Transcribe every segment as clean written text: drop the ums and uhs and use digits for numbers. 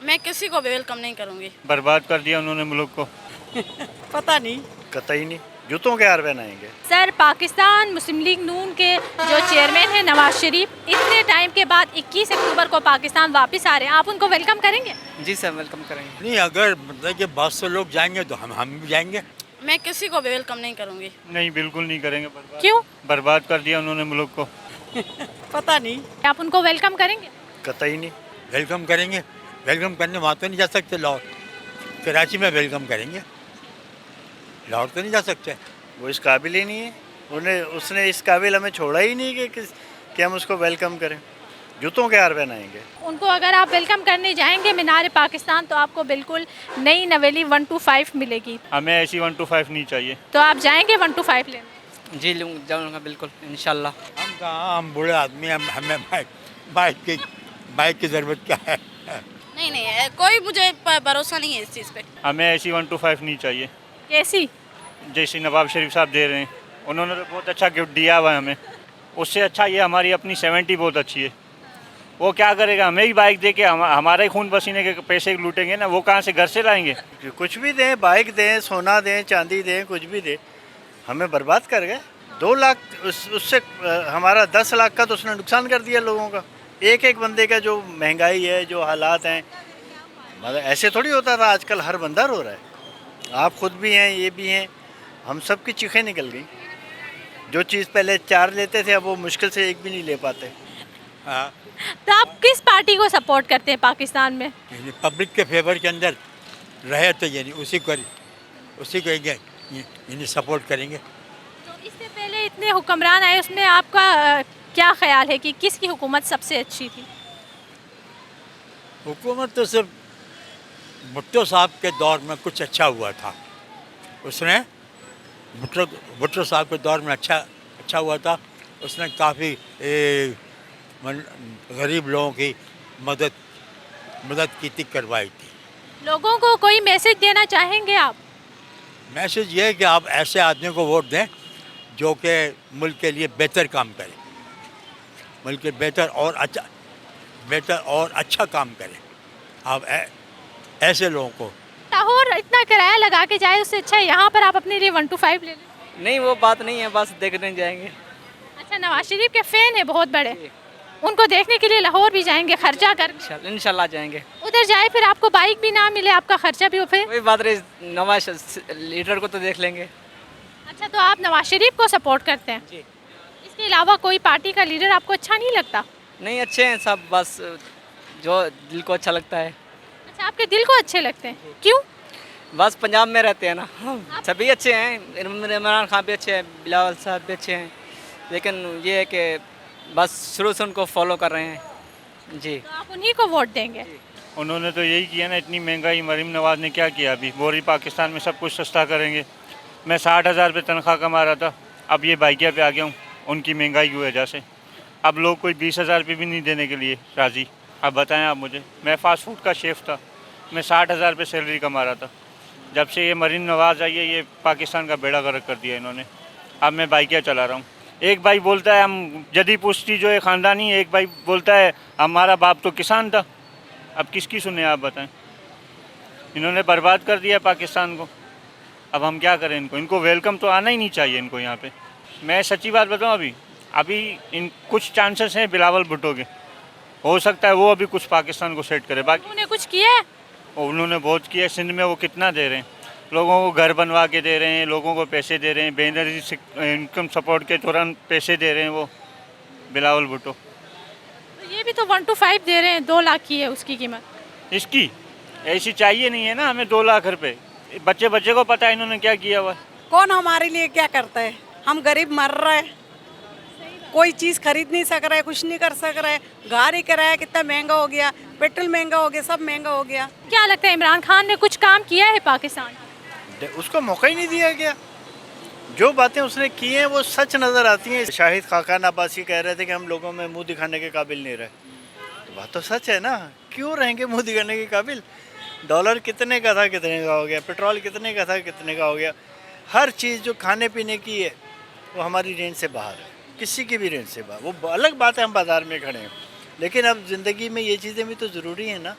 मैं किसी को भी वेलकम नहीं करूंगी। बर्बाद कर दिया उन्होंने मुल्क को। पता नहीं। कतई नहीं, जूतों के हार पहनाएंगे। सर, पाकिस्तान मुस्लिम लीग नून के जो चेयरमैन हैं नवाज शरीफ, इतने टाइम के बाद 21 अक्टूबर को पाकिस्तान वापस आ रहे हैं, आप उनको वेलकम करेंगे? जी सर, वेलकम करेंगे। नहीं, अगर मतलब कि बहुत से लोग जाएंगे तो हम भी जाएंगे। मैं किसी को भी वेलकम नहीं करूंगी। नहीं, बिल्कुल नहीं करेंगे। क्यों? बर्बाद कर दिया उन्होंने मुल्क को। पता नहीं। आप उनको वेलकम करेंगे? कतई नहीं। वेलकम करेंगे। वेलकम करने वहाँ तो नहीं जा सकते, लाहौर कराची में वेलकम करेंगे, लाहौर तो नहीं जा सकते। वो इस काबिल ही नहीं है। उसने इस काबिल हमें छोड़ा ही नहीं कि हम उसको वेलकम करें। जूतों के हार पहनाएंगे। उनको अगर आप वेलकम करने जाएंगे मीनार पाकिस्तान तो आपको बिल्कुल नई नवेली 125 मिलेगी। हमें ऐसी 125 नहीं चाहिए। तो आप जाएंगे 125 लेने? जी जाऊँगा बिल्कुल, इंशाल्लाह। हम कहाँ, हम बूढ़े आदमी हैं, हमें बाइक की ज़रूरत क्या है। नहीं, कोई मुझे भरोसा नहीं है इस चीज़ पे। हमें ऐसी 125 नहीं चाहिए कैसी? जैसे नवाब शरीफ साहब दे रहे हैं। उन्होंने तो बहुत अच्छा गिफ्ट दिया हुआ है हमें। उससे अच्छा ये हमारी अपनी 70 बहुत अच्छी है। वो क्या करेगा, हमें ही बाइक दे के हमारे खून पसीने के पैसे लूटेंगे ना। वो कहाँ से घर से लाएंगे? कुछ भी दें, बाइक दें, सोना दें, चांदी दें, कुछ भी दें, हमें बर्बाद कर गए। 2 लाख उससे हमारा 10 लाख का तो उसने नुकसान कर दिया लोगों का। एक एक बंदे का जो महंगाई है, जो हालात हैं, मतलब ऐसे थोड़ी होता था। आजकल हर बंदा रो रहा है। आप खुद भी हैं, ये भी हैं, हम सब की चीखें निकल गई। जो चीज़ पहले 4 लेते थे अब वो मुश्किल से 1 भी नहीं ले पाते। हाँ, तो आप किस पार्टी को सपोर्ट करते हैं पाकिस्तान में? यानी पब्लिक के फेवर के अंदर रहे तो यानी उसी को यानी सपोर्ट करेंगे। तो इससे पहले इतने हुक्मरान आए, उसमें आपका क्या ख्याल है कि किसकी हुकूमत सबसे अच्छी थी? हुकूमत तो सिर्फ भुट्टो साहब के दौर में कुछ अच्छा हुआ था। उसने भुट्टो साहब के दौर में अच्छा हुआ था। उसने काफ़ी गरीब लोगों की मदद की करवाई थी। लोगों को कोई मैसेज देना चाहेंगे आप? मैसेज ये है कि आप ऐसे आदमी को वोट दें जो कि मुल्क के लिए बेहतर काम करे, मुल्क के बेहतर और अच्छा काम करे। आप ऐसे लोगों को। लाहौर इतना किराया लगा के जाए, उससे अच्छा यहाँ पर आप अपने लिए 125 ले लें। नहीं, वो बात नहीं है, बस देखने जाएंगे। अच्छा, नवाज शरीफ के फैन है बहुत बड़े, उनको देखने के लिए लाहौर भी जाएंगे खर्चा कर? इंशाल्लाह जाएंगे। उधर जाए फिर आपको बाइक भी ना मिले, आपका खर्चा भी हो फिर? कोई बात नहीं, नवाज लीडर को तो देख लेंगे। अच्छा, तो आप नवाज शरीफ को सपोर्ट करते हैं? जी। इसके अलावा कोई पार्टी का लीडर आपको अच्छा नहीं लगता? नहीं, अच्छे हैं सब, बस जो दिल को अच्छा लगता है। अच्छा, आपके दिल को अच्छे लगते हैं, क्यों? बस पंजाब में रहते हैं ना। सभी अच्छे हैं, इमरान खान भी अच्छे हैं, बिलावल साहब भी अच्छे हैं, लेकिन ये है कि बस शुरू से उनको फॉलो कर रहे हैं। जी। तो आप उन्हीं को वोट देंगे? उन्होंने तो यही किया ना, इतनी महंगाई। मरीम नवाज ने क्या किया अभी? बोरी पाकिस्तान में सब कुछ सस्ता करेंगे। मैं 60,000 रुपये तनख्वाह कमा रहा था, अब ये बाइकिया पे आ गया हूँ उनकी महंगाई की वजह से। अब लोग कोई 20,000 रुपये भी नहीं देने के लिए राज़ी। अब बताएं आप मुझे, मैं फ़ास्ट फूड का शेफ़ था, मैं 60,000 रुपये सैलरी कमा रहा था। जब से ये मरीम नवाज आई है, ये पाकिस्तान का बेड़ा गर्क कर दिया इन्होंने। अब मैं बाइकिया चला रहा हूँ। एक भाई बोलता है हम जदी पुश्ती जो है ख़ानदानी, एक भाई बोलता है हमारा बाप तो किसान था। अब किसकी सुने आप बताएं? इन्होंने बर्बाद कर दिया पाकिस्तान को। अब हम क्या करें? इनको वेलकम तो आना ही नहीं चाहिए इनको यहाँ पे। मैं सच्ची बात बताऊँ, अभी इन कुछ चांसेस हैं बिलावल भुट्टो के, हो सकता है वो अभी कुछ पाकिस्तान को सेट करे। बाकी उन्होंने कुछ किया है? उन्होंने बहुत किया। सिंध में वो कितना दे रहे हैं, लोगों को घर बनवा के दे रहे हैं, लोगों को पैसे दे रहे हैं, बेनजीर इनकम सपोर्ट के तुरंत पैसे दे रहे हैं वो बिलावल भुट्टो। तो ये भी तो 125 दे रहे हैं, 2 लाख की है उसकी कीमत। इसकी ऐसी चाहिए नहीं है ना हमें 2 लाख रुपए। बच्चे को पता है इन्होंने क्या किया हुआ। कौन हमारे लिए क्या करता है? हम गरीब मर रहे हैं, कोई चीज़ खरीद नहीं सक रहा है, कुछ नहीं कर सक रहा है। गाड़ी किराया कितना महंगा हो गया, पेट्रोल महंगा हो गया, सब महंगा हो गया। क्या लगता है इमरान खान ने कुछ काम किया है पाकिस्तान? उसको मौका ही नहीं दिया गया। जो बातें उसने की हैं वो सच नज़र आती हैं। शाहिद खाकान अब्बासी कह रहे थे कि हम लोगों में मुंह दिखाने के काबिल नहीं रहे, तो बात तो सच है ना। क्यों रहेंगे मुंह दिखाने के काबिल? डॉलर कितने का था कितने का हो गया, पेट्रोल कितने का था कितने का हो गया। हर चीज़ जो खाने पीने की है वो हमारी रेंज से बाहर है, किसी की भी रेंज से बाहर। वो अलग बात है हम बाज़ार में खड़े हैं, लेकिन अब ज़िंदगी में ये चीज़ें भी तो ज़रूरी हैं ना।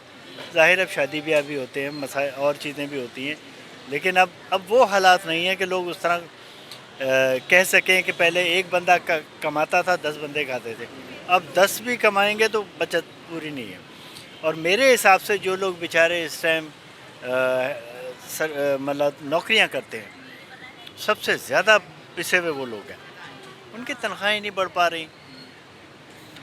ज़ाहिर अब शादी ब्याह भी होते हैं, मसाइल और चीज़ें भी होती हैं, लेकिन अब वो हालात नहीं है कि लोग उस तरह कह सकें कि पहले एक बंदा कमाता था 10 बंदे खाते थे। अब 10 भी कमाएंगे तो बचत पूरी नहीं है। और मेरे हिसाब से जो लोग बेचारे इस टाइम मतलब नौकरियां करते हैं, सबसे ज़्यादा पिसे हुए वो लोग हैं, उनकी तनख्वाहें नहीं बढ़ पा रही।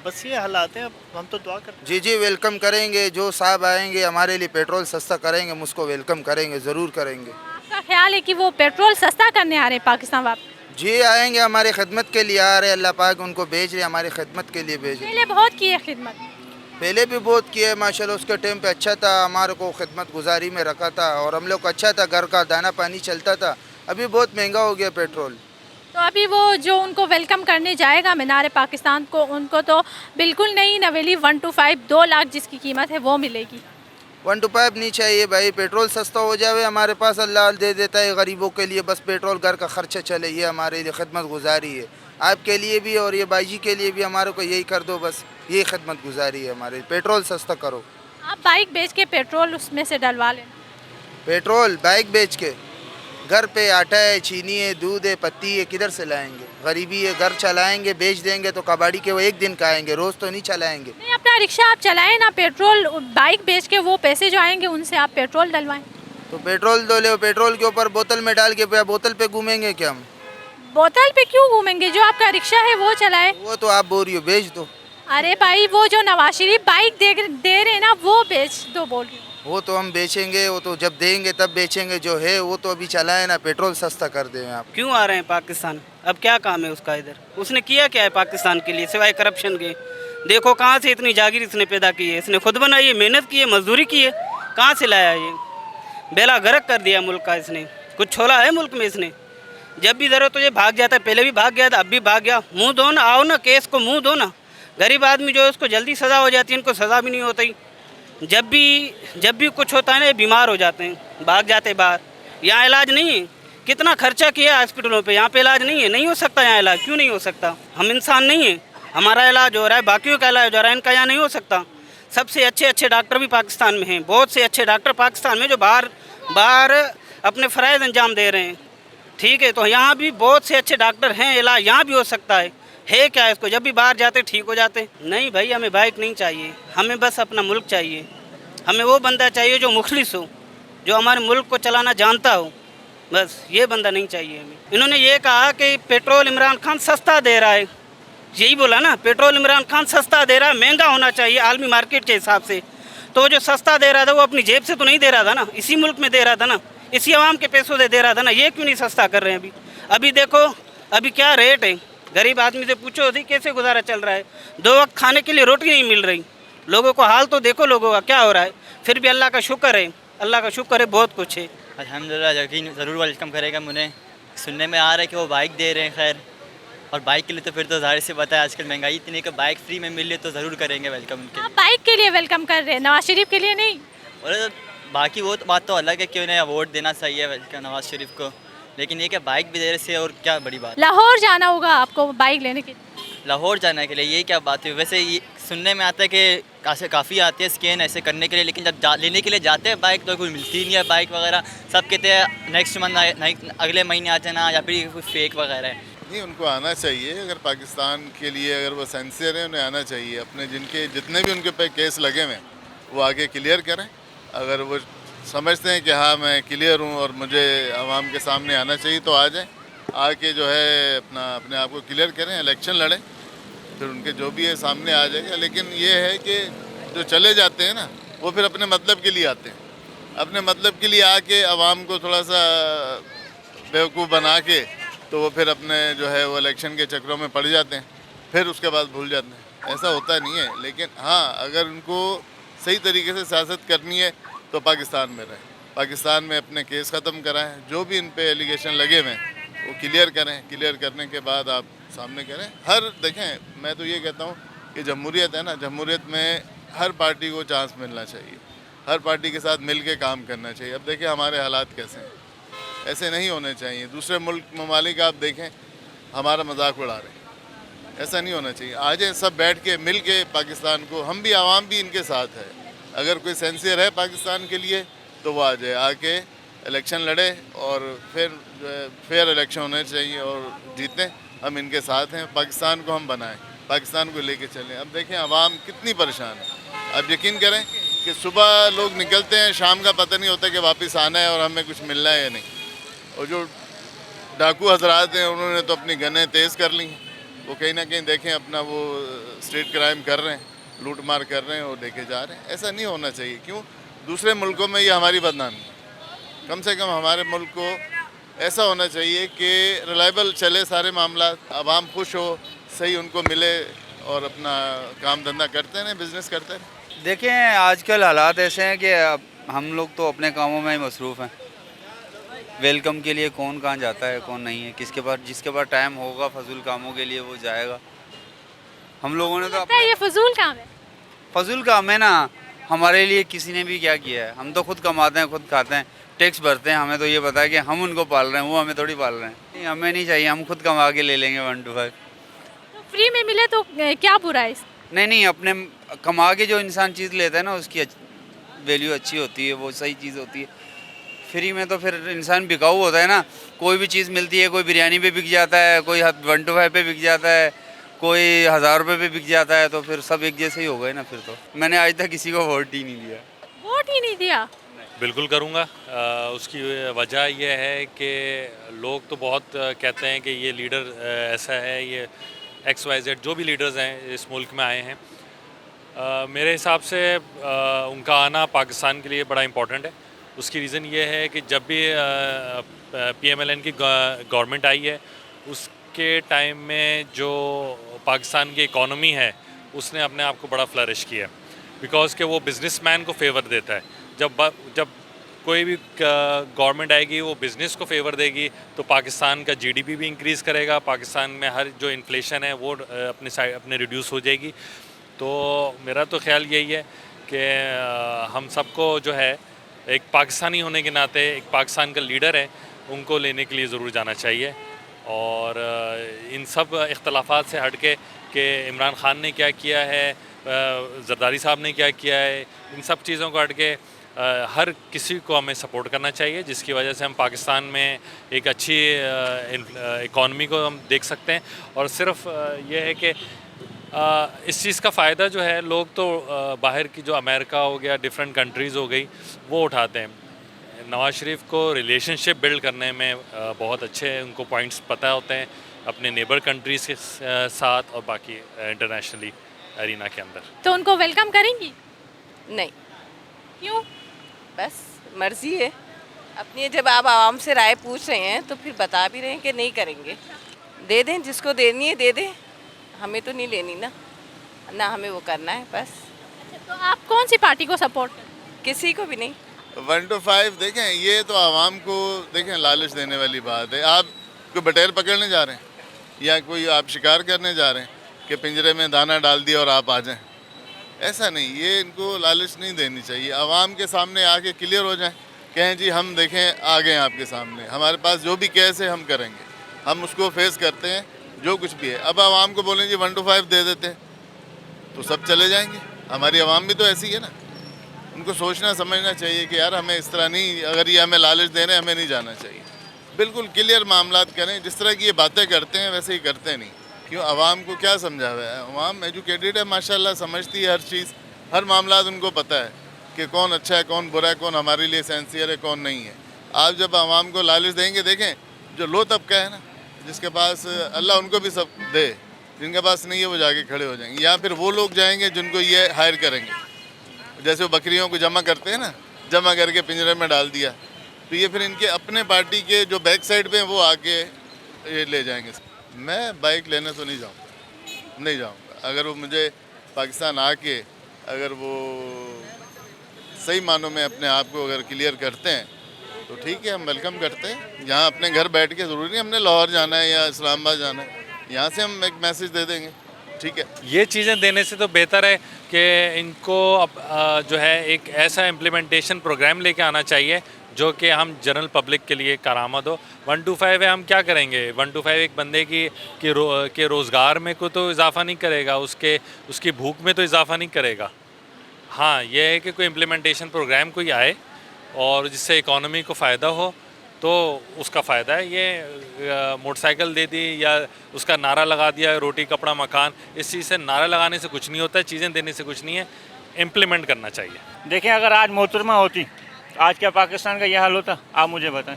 बस ये हालात हैं। अब हम तो दुआ करते हैं। जी जी, वेलकम करेंगे। जो साहब आएंगे हमारे लिए पेट्रोल सस्ता करेंगे, हम उसको वेलकम करेंगे, ज़रूर करेंगे। आपका ख्याल है कि वो पेट्रोल सस्ता करने आ रहे हैं पाकिस्तान वापस? जी आएंगे, हमारी खिदमत के लिए आ रहे हैं। अल्लाह पाक उनको भेज रहे, हमारी खिदमत के लिए भेज रहे। पहले बहुत की है खिदमत, पहले भी बहुत किए माशाल्लाह, उसके टाइम पे अच्छा था, हमारे को खिदमत गुजारी में रखा था और हम लोग को अच्छा था, घर का दाना पानी चलता था। अभी बहुत महंगा हो गया पेट्रोल। तो अभी वो जो उनको वेलकम करने जाएगा मीनार पाकिस्तान को, उनको तो बिल्कुल नई नवेली 1 to 5 2 लाख जिसकी कीमत है वो मिलेगी। 1 to 5 नहीं चाहिए भाई, पेट्रोल सस्ता हो जाए हमारे पास, अल्लाह दे देता है गरीबों के लिए। बस पेट्रोल घर का खर्चा चले, ये हमारे लिए खिदमत गुजारी है। आपके लिए भी और ये बाईजी के लिए भी हमारे को यही कर दो, बस यही खिदमत गुजारी है हमारे। पेट्रोल सस्ता करो। आप बाइक बेच के पेट्रोल उसमें से डलवा लें। पेट्रोल बाइक बेच के, घर पे आटा है, चीनी है, दूध है, पत्ती है, किधर से लाएंगे? गरीबी है, घर चलाएंगे, बेच देंगे तो कबाड़ी के वो एक दिन का आएंगे, रोज़ तो नहीं चलाएंगे। नहीं, अपना रिक्शा आप चलाएं ना, पेट्रोल बाइक बेच के वो पैसे जो आएंगे उनसे आप पेट्रोल डलवाएं। तो पेट्रोल दो ले, पेट्रोल के ऊपर बोतल में डाल के बोतल पे घूमेंगे क्या हम? बोतल पे क्यों घूमेंगे? जो आपका रिक्शा है वो चलाए। वो तो आप बोल रही हो, बेच दो। अरे भाई, वो जो नवाज शरीफ बाइक दे रहे ना, वो बेच दो बोल रही हूँ। वो तो हम बेचेंगे, वो तो जब देंगे तब बेचेंगे। जो है वो तो अभी चलाए ना, पेट्रोल सस्ता कर दें आप। क्यों आ रहे हैं पाकिस्तान? अब क्या काम है उसका इधर? उसने किया क्या है पाकिस्तान के लिए सिवाय करप्शन के? देखो कहाँ से इतनी जागीर इसने पैदा की है। इसने खुद बनाई है, मेहनत की है, मजदूरी की है। कहाँ से लाया ये? बेला गर्क कर दिया मुल्क का इसने। कुछ छोड़ा है मुल्क में इसने? जब भी ज़रूरत तो ये भाग जाता है। पहले भी भाग गया था, अब भी भाग गया। मुँह दो ना, आओ ना, केस को मुँह दो ना। गरीब आदमी जो है उसको जल्दी सज़ा हो जाती है, इनको सज़ा भी नहीं होती। जब भी कुछ होता है ना, ये बीमार हो जाते हैं, भाग जाते बाहर। यहाँ इलाज नहीं है। कितना खर्चा किया हॉस्पिटलों पे, यहाँ पे इलाज नहीं है। नहीं हो सकता यहाँ इलाज। क्यों नहीं हो सकता? हम इंसान नहीं है? हमारा इलाज हो रहा है, बाकियों का इलाज हो रहा है, इनका यहाँ नहीं हो सकता। सबसे अच्छे डॉक्टर भी पाकिस्तान में हैं। बहुत से अच्छे डॉक्टर पाकिस्तान में जो बाहर अपने फ़राइज़ अंजाम दे रहे हैं। ठीक है, तो यहाँ भी बहुत से अच्छे डॉक्टर हैं, इलाज यहाँ भी हो सकता है क्या इसको? जब भी बाहर जाते ठीक हो जाते। नहीं भाई, हमें बाइक नहीं चाहिए, हमें बस अपना मुल्क चाहिए। हमें वो बंदा चाहिए जो मुखलिस हो, जो हमारे मुल्क को चलाना जानता हो। बस ये बंदा नहीं चाहिए हमें। इन्होंने ये कहा कि पेट्रोल इमरान खान सस्ता दे रहा है, यही बोला ना, पेट्रोल इमरान खान सस्ता दे रहा है, महंगा होना चाहिए आलमी मार्केट के हिसाब से। तो जो सस्ता दे रहा था वो अपनी जेब से तो नहीं दे रहा था ना, इसी मुल्क में दे रहा था ना, इसी आवाम के पैसों से दे रहा था ना। ये क्यों नहीं सस्ता कर रहे हैं? अभी देखो अभी क्या रेट है। गरीब आदमी से पूछो अभी कैसे गुजारा चल रहा है। 2 वक्त खाने के लिए रोटी नहीं मिल रही। लोगों को हाल तो देखो लोगों का क्या हो रहा है। फिर भी अल्लाह का शुक्र है, अल्लाह का शुक्र है, बहुत कुछ है। अल्हम्दुलिल्लाह, यकीन ज़रूर वेलकम करेगा। मुझे सुनने में आ रहा है कि वो बाइक दे रहे हैं। खैर, और बाइक के लिए तो फिर तो ज़ाहिर से पता है आजकल महंगाई इतनी कि बाइक फ्री में मिल रही तो ज़रूर करेंगे वेलकम उनके। आप बाइक के लिए वेलकम कर रहे हैं, नवाज शरीफ के लिए नहीं? और बाकी वो तो बात तो अलग है कि उन्हें अवार्ड देना चाहिए वेलकम नवाज शरीफ को, लेकिन ये कि बाइक भी दे रहे से और क्या बड़ी बात। लाहौर जाना होगा आपको बाइक लेने के लिए? लाहौर जाने के लिए ये क्या बात है? वैसे ये सुनने में आता है कि काफ़ी आती है स्कैन ऐसे करने के लिए, लेकिन जब लेने के लिए जाते हैं बाइक तो कोई मिलती नहीं है बाइक वगैरह। सब कहते हैं नेक्स्ट मंथ, अगले महीने आ जाना, या फिर कोई फेक वगैरह है। नहीं, उनको आना चाहिए। अगर पाकिस्तान के लिए अगर वो सिंसियर है, उन्हें आना चाहिए। अपने जितने भी उनके पे केस लगे हुए वो आगे क्लियर करें। अगर वो समझते हैं कि हाँ मैं क्लियर हूँ और मुझे आवाम के सामने आना चाहिए तो आ जाएं, आके जो है अपने आप को क्लियर करें, इलेक्शन लड़ें, फिर उनके जो भी है सामने आ जाएगा। लेकिन ये है कि जो चले जाते हैं ना, वो फिर अपने मतलब के लिए आते हैं। अपने मतलब के लिए आके आवाम को थोड़ा सा बेवकूफ़ बना के तो वो फिर अपने जो है वो इलेक्शन के चक्रों में पड़ जाते हैं, फिर उसके बाद भूल जाते हैं। ऐसा होता नहीं है। लेकिन हाँ, अगर उनको सही तरीके से सियासत करनी है तो पाकिस्तान में रहें, पाकिस्तान में अपने केस ख़त्म कराएं, जो भी इन पे एलिगेशन लगे हुए वो क्लियर करें। क्लियर करने के बाद आप सामने करें। देखें, मैं तो ये कहता हूँ कि जमहूरियत है ना, जमहूरियत में हर पार्टी को चांस मिलना चाहिए, हर पार्टी के साथ मिल के काम करना चाहिए। अब देखें हमारे हालात कैसे हैं, ऐसे नहीं होने चाहिए। दूसरे ममालिक आप देखें हमारा मजाक उड़ा रहे हैं, ऐसा नहीं होना चाहिए। आ जाए सब बैठ के मिल के पाकिस्तान को, हम भी आवाम भी इनके साथ है। अगर कोई सेंसियर है पाकिस्तान के लिए तो वो आ जाए, आके इलेक्शन लड़े और फिर जो है फेयर इलेक्शन होने चाहिए और जीतें। हम इनके साथ हैं, पाकिस्तान को हम बनाएं, पाकिस्तान को लेके चलें। अब देखें आवाम कितनी परेशान है। अब यकीन करें कि सुबह लोग निकलते हैं, शाम का पता नहीं होता कि वापस आना है और हमें कुछ मिलना है या नहीं। और जो डाकू हजरात हैं उन्होंने तो अपनी गनें तेज़ कर ली हैं, वो कहीं ना कहीं देखें अपना वो स्ट्रीट क्राइम कर रहे हैं, लूट मार कर रहे हैं और लेके जा रहे हैं। ऐसा नहीं होना चाहिए। क्यों? दूसरे मुल्कों में ये हमारी बदनामी है। कम से कम हमारे मुल्क को ऐसा होना चाहिए कि रिलायबल चले सारे मामला, आवाम खुश हो, सही उनको मिले और अपना काम धंधा करते रहें, बिज़नेस करते रहें। देखें आजकल हालात ऐसे हैं कि अब हम लोग तो अपने कामों में ही मसरूफ़ हैं। वेलकम के लिए कौन कहाँ जाता है, कौन नहीं है, जिसके पास टाइम होगा फजूल कामों के लिए वो जाएगा। हम लोगों ने तो लगता है ये फजूल काम है। फजूल काम है ना, हमारे लिए किसी ने भी क्या किया है। हम तो खुद कमाते हैं, खुद खाते हैं, टैक्स भरते हैं। हमें तो ये पता है कि हम उनको पाल रहे हैं, वो हमें थोड़ी पाल रहे हैं। नहीं, हमें नहीं चाहिए, हम खुद कमा के ले लेंगे 1 to 5। तो फ्री में मिले तो क्या बुरा है? नहीं, अपने कमा के जो इंसान चीज़ लेता है ना उसकी वैल्यू अच्छी होती है, वो सही चीज़ होती है। फ्री में तो फिर इंसान बिकाऊ होता है ना। कोई भी चीज़ मिलती है, कोई बिरयानी पे बिक जाता है, कोई 1 to 5 पे बिक जाता है, कोई 1000 रुपये पे बिक जाता है, तो फिर सब एक जैसे ही हो गए ना। फिर तो मैंने आज तक किसी को वोट ही नहीं दिया। वोट ही नहीं दिया? बिल्कुल करूँगा। उसकी वजह यह है कि लोग तो बहुत कहते हैं कि ये लीडर ऐसा है, ये XYZ जो भी लीडर्स हैं इस मुल्क में आए हैं। मेरे हिसाब से उनका आना पाकिस्तान के लिए बड़ा इम्पोर्टेंट है। उसकी रीज़न ये है कि जब भी PMLN की गवर्नमेंट आई है उसके टाइम में जो पाकिस्तान की इकॉनमी है उसने अपने आप को बड़ा फ्लरिश किया, बिकॉज़ कि वो बिज़नेसमैन को फेवर देता है। जब कोई भी गवर्नमेंट आएगी वो बिज़नेस को फेवर देगी तो पाकिस्तान का GDP भी इंक्रीज़ करेगा, पाकिस्तान में हर जो इन्फ्लेशन है वो अपने रिड्यूस हो जाएगी। तो मेरा तो ख्याल यही है कि हम सबको जो है एक पाकिस्तानी होने के नाते एक पाकिस्तान का लीडर है उनको लेने के लिए ज़रूर जाना चाहिए। और इन सब इख्तलाफात से हट के कि इमरान ख़ान ने क्या किया है, जरदारी साहब ने क्या किया है, इन सब चीज़ों को हट के हर किसी को हमें सपोर्ट करना चाहिए, जिसकी वजह से हम पाकिस्तान में एक अच्छी इकॉनमी को हम देख सकते हैं। और सिर्फ ये है कि इस चीज़ का फ़ायदा जो है लोग तो बाहर की जो अमेरिका हो गया, डिफरेंट कंट्रीज़ हो गई, वो उठाते हैं। नवाज़ शरीफ को रिलेशनशिप बिल्ड करने में बहुत अच्छे उनको पॉइंट्स पता होते हैं अपने नेबर कंट्रीज़ के साथ और बाकी इंटरनेशनली एरिना के अंदर। तो उनको वेलकम करेंगी? नहीं। क्यों? बस मर्जी है अपनी। जब आप आवाम से राय पूछ रहे हैं तो फिर बता भी रहे हैं कि नहीं करेंगे। दे दें, जिसको देनी है दे दें, हमें तो नहीं लेनी ना हमें वो करना है बस। तो आप कौन सी पार्टी को सपोर्ट करें? किसी को भी नहीं। 1 to 5 देखें, ये तो आवाम को देखें लालच देने वाली बात है। आप कोई बटेर पकड़ने जा रहे हैं या कोई आप शिकार करने जा रहे हैं कि पिंजरे में दाना डाल दिया और आप आ जाएं, ऐसा नहीं। ये इनको लालच नहीं देनी चाहिए। आवाम के सामने आके क्लियर हो जाएं, कहें जी हम देखें आ गए आपके सामने, हमारे पास जो भी केस है हम करेंगे, हम उसको फेस करते हैं जो कुछ भी है। अब आवाम को बोलें जी 1 to 5 दे देते तो सब चले जाएंगे। हमारी आवाम भी तो ऐसी है ना, उनको सोचना समझना चाहिए कि यार हमें इस तरह नहीं, अगर ये हमें लालच दे रहे हैं हमें नहीं जाना चाहिए। बिल्कुल क्लियर मामलात करें, जिस तरह की ये बातें करते हैं वैसे ही करते नहीं। क्यों? आवाम को क्या समझा हुआ है? आवाम एजुकेटेड है माशाल्लाह, समझती है हर चीज़, हर मामला उनको पता है कि कौन अच्छा है, कौन बुरा है, कौन हमारे लिए सेंसियर है, कौन नहीं है। आप जब आवाम को लालच देंगे, देखें जो लो तबका है ना, जिसके पास अल्लाह उनको भी सब दे, जिनके पास नहीं है वो जाके खड़े हो जाएंगे, या फिर वो लोग जाएंगे जिनको ये हायर करेंगे। जैसे वो बकरियों को जमा करते हैं ना, जमा करके पिंजरे में डाल दिया, तो ये फिर इनके अपने पार्टी के जो बैक साइड पे वो आके ये ले जाएंगे। मैं बाइक लेने तो नहीं जाऊँगा। अगर वो मुझे पाकिस्तान आके अगर वो सही मानों में अपने आप को अगर क्लियर करते हैं तो ठीक है, हम वेलकम करते हैं। यहाँ अपने घर बैठ के ज़रूरी नहीं हमने लाहौर जाना है या इस्लामाबाद जाना है, यहाँ से हम एक मैसेज दे देंगे, ठीक है। ये चीज़ें देने से तो बेहतर है कि इनको अब जो है एक ऐसा इम्प्लीमेंटेशन प्रोग्राम लेके आना चाहिए जो कि हम जनरल पब्लिक के लिए कारामद हो। 1 to 5 है, हम क्या करेंगे? 1 to 5 एक बंदे के रोज़गार में को तो इजाफ़ा नहीं करेगा, उसकी भूख में तो इजाफ़ा नहीं करेगा। हाँ, ये है कि कोई इम्प्लीमेंटेशन प्रोग्राम कोई आए और जिससे इकोनॉमी को फ़ायदा हो तो उसका फ़ायदा है। ये मोटरसाइकिल दे दी या उसका नारा लगा दिया रोटी कपड़ा मकान, इस चीज़ से नारा लगाने से कुछ नहीं होता है, चीज़ें देने से कुछ नहीं है, इम्प्लीमेंट करना चाहिए। देखें, अगर आज मोहतरमा होती, आज क्या पाकिस्तान का यह हाल होता? आप मुझे बताएं।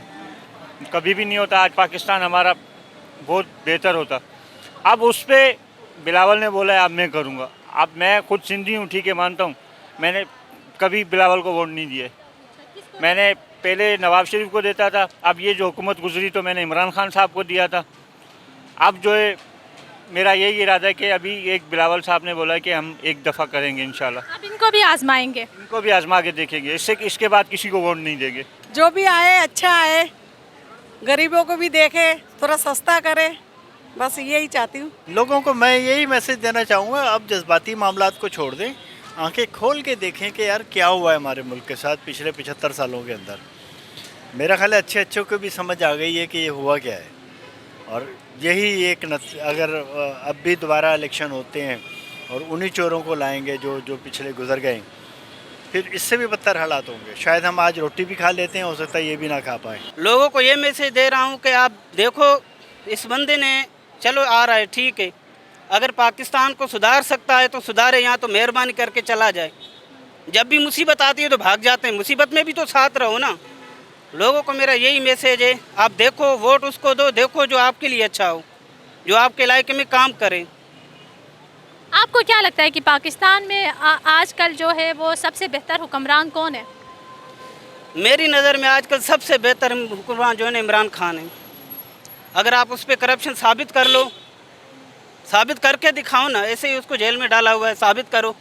कभी भी नहीं होता। आज पाकिस्तान हमारा बहुत बेहतर होता। अब उस पर बिलावल ने बोला है अब मैं करूँगा। अब मैं खुद सिंधी हूँ, ठीक है, मानता हूँ, मैंने कभी बिलावल को वोट नहीं दिया। मैंने पहले नवाज शरीफ को देता था, अब ये जो हुकूमत गुजरी तो मैंने इमरान खान साहब को दिया था। अब जो है मेरा यही इरादा है कि अभी एक बिलावल साहब ने बोला है कि हम एक दफ़ा करेंगे इंशाल्लाह। अब इनको भी आजमाएंगे? इनको भी आजमा के देखेंगे, इसके बाद किसी को वोट नहीं देंगे। जो भी आए अच्छा आए, गरीबों को भी देखे, थोड़ा सस्ता करे, बस यही चाहती हूँ। लोगों को मैं यही मैसेज देना चाहूँगा, अब जज्बाती मामलात को छोड़ दें, आंखें खोल के देखें कि यार क्या हुआ है हमारे मुल्क के साथ पिछले 75 सालों के अंदर। मेरा ख्याल है अच्छों को भी समझ आ गई है कि ये हुआ क्या है, और यही एक अगर अब भी दोबारा इलेक्शन होते हैं और उन्हीं चोरों को लाएंगे जो पिछले गुजर गए, फिर इससे भी बदतर हालात होंगे। शायद हम आज रोटी भी खा लेते हैं, हो सकता है ये भी ना खा पाए। लोगों को ये मैसेज दे रहा हूँ कि आप देखो, इस बंदे ने चलो आ रहा है ठीक है, अगर पाकिस्तान को सुधार सकता है तो सुधारे, यहाँ तो मेहरबानी करके चला जाए। जब भी मुसीबत आती है तो भाग जाते हैं, मुसीबत में भी तो साथ रहो ना। लोगों को मेरा यही मैसेज है, आप देखो, वोट उसको दो, देखो जो आपके लिए अच्छा हो, जो आपके इलाके में काम करे। आपको क्या लगता है कि पाकिस्तान में आजकल जो है वो सबसे बेहतर हुक्मरान कौन है? मेरी नज़र में आजकल सबसे बेहतर हुक्मरान जो है ना इमरान खान है। अगर आप उस पर करप्शन साबित कर लो, साबित करके दिखाओ ना, ऐसे ही उसको जेल में डाला हुआ है, साबित करो।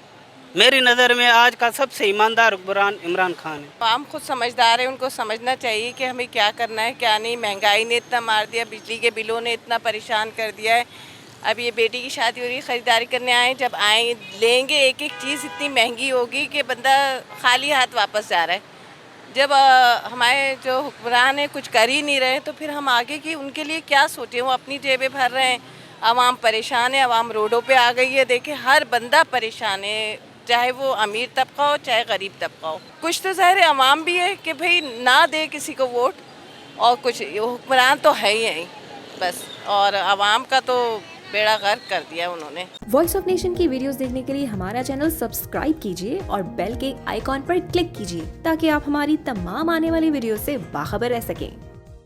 मेरी नज़र में आज का सबसे ईमानदार हुक्मरान इमरान खान है। आम खुद समझदार है, उनको समझना चाहिए कि हमें क्या करना है क्या नहीं। महंगाई ने इतना मार दिया, बिजली के बिलों ने इतना परेशान कर दिया है। अब ये बेटी की शादी हो रही है, ख़रीदारी करने आए, जब आए लेंगे एक एक चीज़ इतनी महंगी होगी कि बंदा खाली हाथ वापस जा रहा है। जब हमारे जो हुक्मरान है कुछ कर ही नहीं रहे, तो फिर हम आगे की उनके लिए क्या सोचें? वो अपनी जेबें भर रहे हैं, आवाम परेशान है, आवाम रोडों पे आ गई है। देखिए हर बंदा परेशान है, चाहे वो अमीर तबका हो चाहे गरीब तबका हो। कुछ तो ज़ाहिर आवाम भी है कि भाई ना दे किसी को वोट, और कुछ हुक्मरान तो है ही बस, और आवाम का तो बेड़ा गर्क कर दिया उन्होंने। वॉइस ऑफ नेशन की वीडियोस देखने के लिए हमारा चैनल सब्सक्राइब कीजिए और बेल के आइकॉन पर क्लिक कीजिए ताकि आप हमारी तमाम आने वाली वीडियो से बाखबर रह सकें।